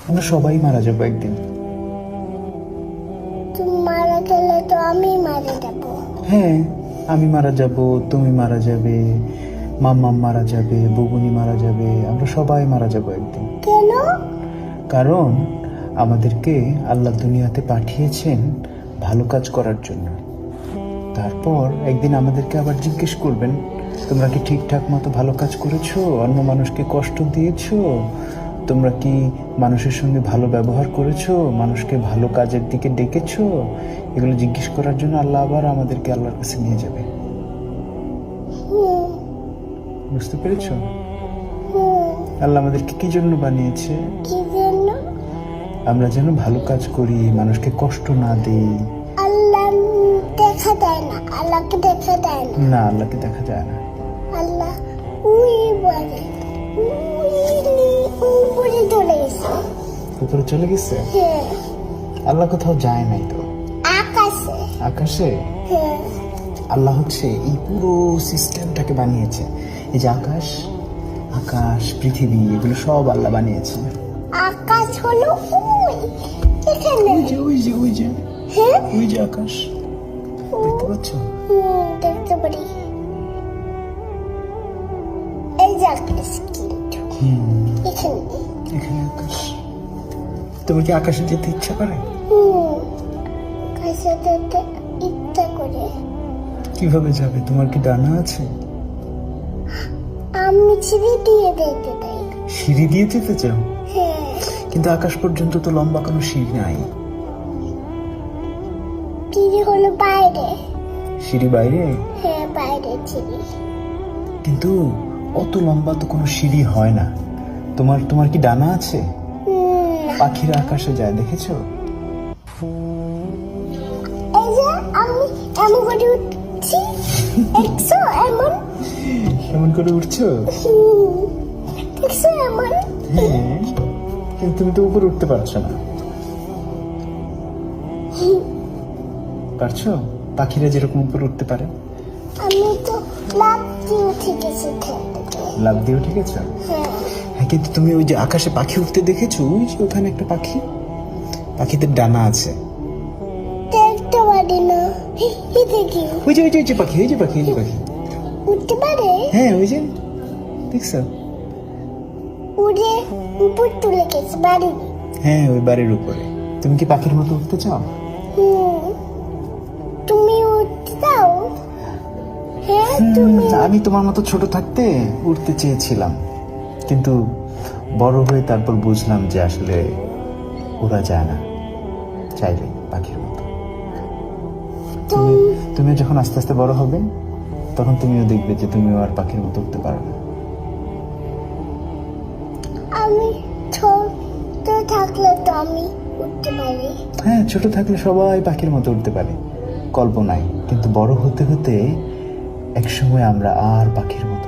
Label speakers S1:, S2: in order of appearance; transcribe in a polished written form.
S1: আমরা সবাই মারা যাবো একদিন।
S2: তুমি মারা গেলে তো আমি মারা যাবো।
S1: হ্যাঁ, আমি মারা যাব, তুমি মারা যাবে, মাম্মাম মারা যাবে, বুবুনি মারা যাবে, আমরা সবাই মারা যাব একদিন।
S2: কেন?
S1: কারণ আমাদেরকে আল্লাহ দুনিয়াতে পাঠিয়েছেন ভালো কাজ করার জন্য। তারপর একদিন আমাদেরকে আবার জিজ্ঞেস করবেন, তোমরা কি ঠিকঠাক মতো ভালো কাজ করেছো? অন্য মানুষকে কষ্ট দিয়েছো? তোমরা কি মানুষের সঙ্গে ভালো ব্যবহার করেছো? মানুষকে ভালো কাজের দিকে ডেকেছো? এগুলো জিজ্ঞেস করার জন্য আল্লাহ আবার আমাদেরকে আল্লাহর কাছে নিয়ে যাবে।
S2: হুম,
S1: বুঝতে পেরেছো?
S2: হুম।
S1: আল্লাহ আমাদেরকে কি জন্য বানিয়েছে?
S2: কি জন্য?
S1: আমরা যেন ভালো কাজ করি, মানুষকে কষ্ট না দিই।
S2: আল্লাহ দেখা দেয় না, আল্লাহকে দেখা দেয় না।
S1: না, আল্লাহকে দেখা যায় না।
S2: আল্লাহ উই বলে, উপরে চলে গেছে।
S1: উপরে চলে গেছে?
S2: হ্যাঁ,
S1: আল্লাহ কোথাও যায় নাই তো।
S2: আকাশে।
S1: আকাশে?
S2: হ্যাঁ,
S1: আল্লাহ হচ্ছে এই পুরো সিস্টেমটাকে বানিয়েছে। এই যে আকাশ, আকাশ, পৃথিবী, এগুলো সব আল্লাহ বানিয়েছে।
S2: আকাশ হলো ওই এখানে।
S1: ওই যে
S2: হ্যাঁ,
S1: ওই যে আকাশ, দেখতে পাচ্ছ?
S2: দেখতে পারি। এই যে আকাশ কিন্তু এখানে।
S1: এখানে আকাশ। তোমার কি আকাশে যেতে ইচ্ছা করে?
S2: আকাশে যেতে ইচ্ছা করে।
S1: কিভাবে যাবে? তোমার কি ডানা আছে?
S2: আমি সিঁড়ি দিয়ে যেতে চাই।
S1: সিঁড়ি দিয়ে যেতে চাও?
S2: হ্যাঁ,
S1: কিন্তু আকাশ পর্যন্ত তো লম্বা কোনো সিঁড়ি নাই।
S2: সিঁড়ি হলো বাইরে।
S1: সিঁড়ি বাইরে?
S2: হ্যাঁ, বাইরে সিঁড়ি।
S1: কিন্তু অত লম্বা তো কোনো সিঁড়ি হয় না। তোমার কি ডানা আছে? পাখিরা আকাশে যায়, দেখেছো?
S2: এই যে আমি এমন করে উঠছি, দেখছো এমন?
S1: এমন করে উঠছো?
S2: দেখছো এমন?
S1: হ্যাঁ, কিন্তু তুমি তো উপরে উঠতে পারছো না। পারছো? পাখিরা যেরকম উপরে উঠতে পারে।
S2: আমি তো লাফ দিয়ে উঠে গেছি থেকে।
S1: লাফ দিয়ে উঠে গেছো?
S2: হ্যাঁ,
S1: হ্যাঁ, কিন্তু তুমি ওই যে আকাশে পাখি উঠতে দেখেছো? ওই যে ওখানে একটা পাখি, পাখিদের ডানা আছে।
S2: দেখতে পারি না। এই দেখি
S1: ওই যে পাখি, ওই যে পাখি, ওই যে পাখি।
S2: উঠতে পারে।
S1: হ্যাঁ, ওই যে, দেখছো?
S2: উড়ে উপর তুলে গেছে বাড়ি।
S1: হ্যাঁ, ওই বাড়ির উপরে। তুমি কি পাখির মতো উঠতে চাও?
S2: তুমি উঠতে দাও। হ্যাঁ, তুমি।
S1: আমি তোমার মতো ছোট থাকতে উঠতে চেয়েছিলাম, কিন্তু বড় হয়ে তারপর বুঝলাম যে আসলে ওরা যায় না চাইলে পাখির মতো। তুমি যখন আস্তে আস্তে বড় হবে তখন তুমিও দেখবে যে তুমিও আর পাখির মতো উঠতে পারো না।
S2: আমি ছোট থাকলে তো আমি উঠতে পারি।
S1: হ্যাঁ, ছোট থাকলে সবাই পাখির মতো উঠতে পারে কল্পনায়, কিন্তু বড় হতে হতে একসময় আমরা আর পাখির মতো